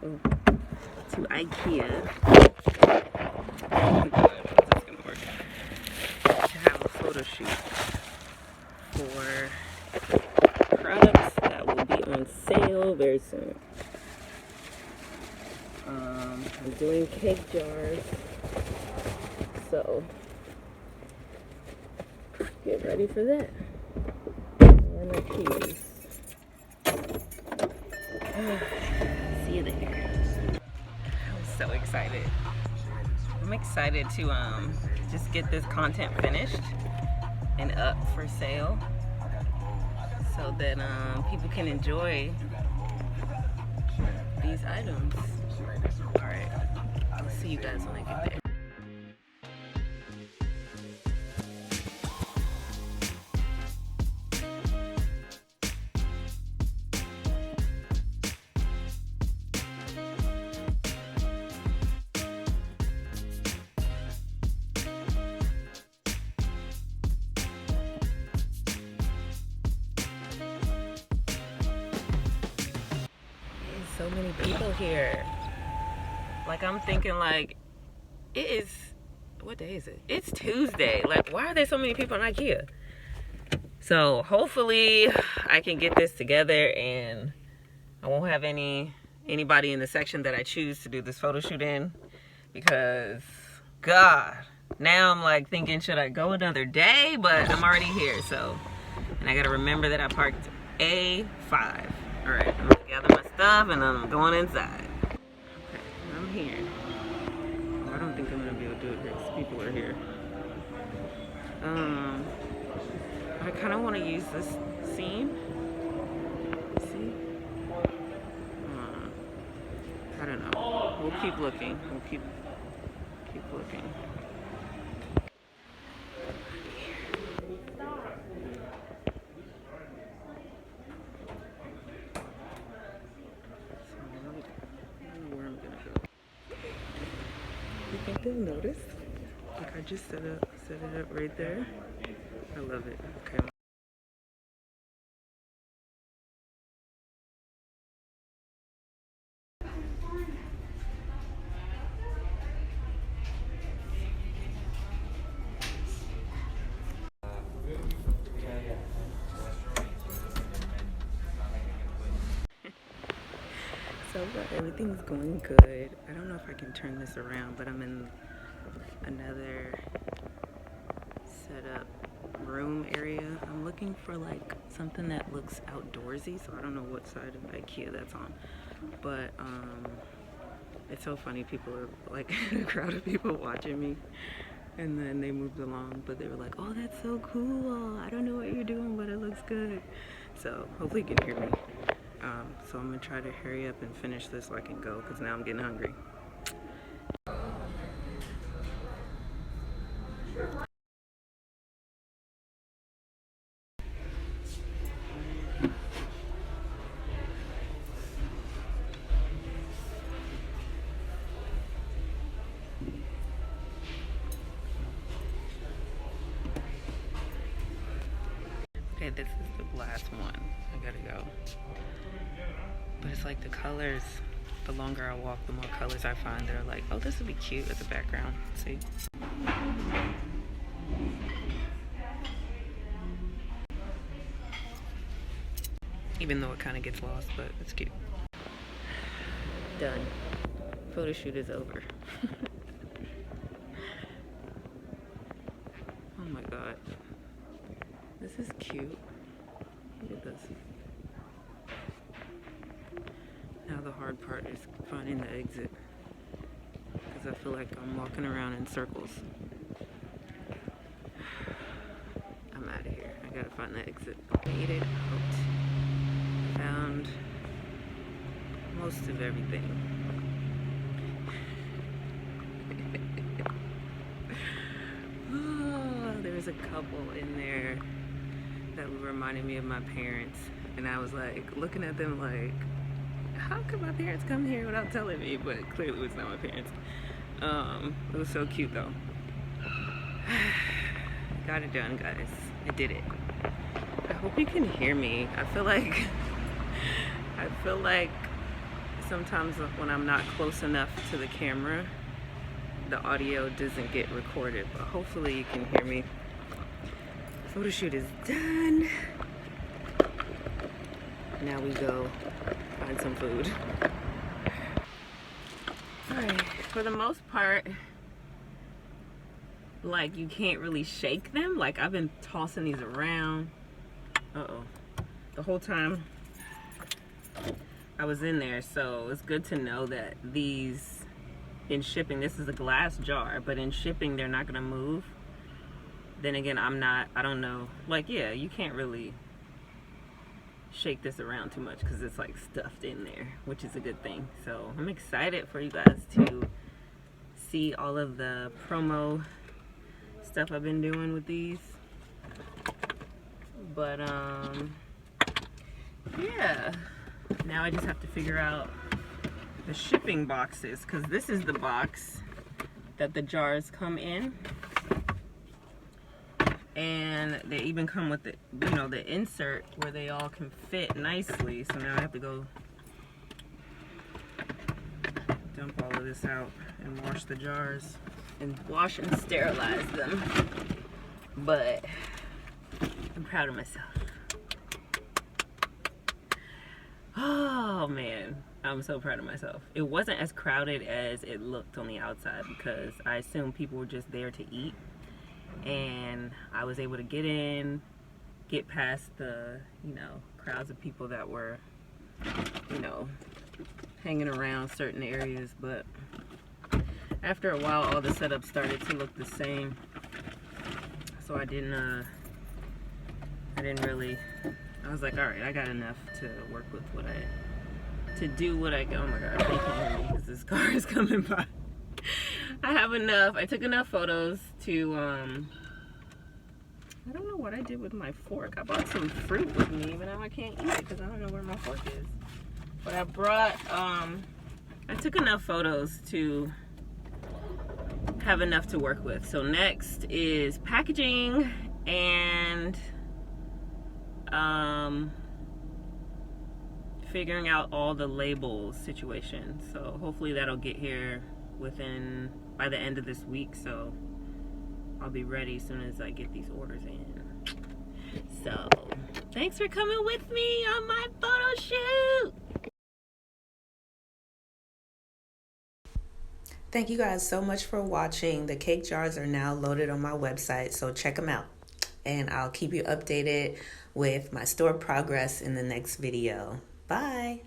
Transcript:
to Ikea. This is gonna work. To have a photo shoot for products that will be on sale very soon. I'm doing cake jars, so get ready for that. Where are my keys? See you there. I'm so excited. I'm excited to just get this content finished and up for sale so that people can enjoy these items. Alright, I'll see you guys when I get there. So many people here. Like, I'm thinking, like, it is, what day is it? It's Tuesday. Like, why are there so many people in Ikea? So hopefully I can get this together and I won't have anybody in the section that I choose to do this photo shoot in, because God, now I'm like thinking, should I go another day? But I'm already here, so, and I gotta remember that I parked A5. All right, I'm gonna gather my stuff and I'm going inside. Okay, I'm here. Oh, I don't think I'm gonna be able to do it here because people are here. I kind of want to use this seam. See? I don't know. We'll keep looking. We'll keep looking. You think they'll notice? Like, I just set it up right there. I love it. Okay. So everything's going good. I don't know if I can turn this around, but I'm in another setup room area. I'm looking for like something that looks outdoorsy, so I don't know what side of Ikea that's on. But it's so funny, people are like a crowd of people watching me, and then they moved along, but they were like, oh, that's so cool, I don't know what you're doing, but it looks good. So hopefully you can hear me. So I'm gonna try to hurry up and finish this so I can go, because now I'm getting hungry. Okay, this is the last one. I gotta go. But it's like the colors, the longer I walk, the more colors I find that are like, oh, this would be cute as a background. See? Even though it kind of gets lost, but it's cute. Done. Photo shoot is over. Oh my God. This is cute. Look at this. Now the hard part is finding the exit, because I feel like I'm walking around in circles. I'm out of here. I gotta find the exit. Made it out. Found most of everything. Oh, there was a couple in there that reminded me of my parents, and I was like looking at them like, how could my parents come here without telling me? But clearly it was not my parents. It was so cute though. Got it done, guys. I did it. I hope you can hear me. I feel like sometimes when I'm not close enough to the camera, the audio doesn't get recorded, but hopefully you can hear me. Photo shoot is done. Now we go find some food. Alright, for the most part, like, you can't really shake them. Like, I've been tossing these around. The whole time I was in there, so it's good to know that these, in shipping, this is a glass jar, but in shipping they're not gonna move. Then again, I don't know, like, yeah, you can't really shake this around too much because it's like stuffed in there, which is a good thing. So I'm excited for you guys to see all of the promo stuff I've been doing with these. But yeah, now I just have to figure out the shipping boxes, because this is the box that the jars come in, and they even come with the, you know, the insert where they all can fit nicely. So now I have to go dump all of this out and wash the jars and wash and sterilize them. But I'm proud of myself. Oh man, I'm so proud of myself. It wasn't as crowded as it looked on the outside because I assumed people were just there to eat, and I was able to get in, get past the, you know, crowds of people that were, you know, hanging around certain areas. But after a while, all the setups started to look the same, so I didn't really, I was like, all right, I got enough to work with what oh my God, they can't hear me because this car is coming by. I have enough. I took enough photos to, I don't know what I did with my fork. I brought some fruit with me, but now I can't eat it because I don't know where my fork is. But I brought, I took enough photos to have enough to work with. So next is packaging and figuring out all the labels situation. So hopefully that'll get here by the end of this week, so I'll be ready as soon as I get these orders in. So thanks for coming with me on my photo shoot. Thank you guys so much for watching. The cake jars are now loaded on my website, so check them out. And I'll keep you updated with my store progress in the next video. Bye.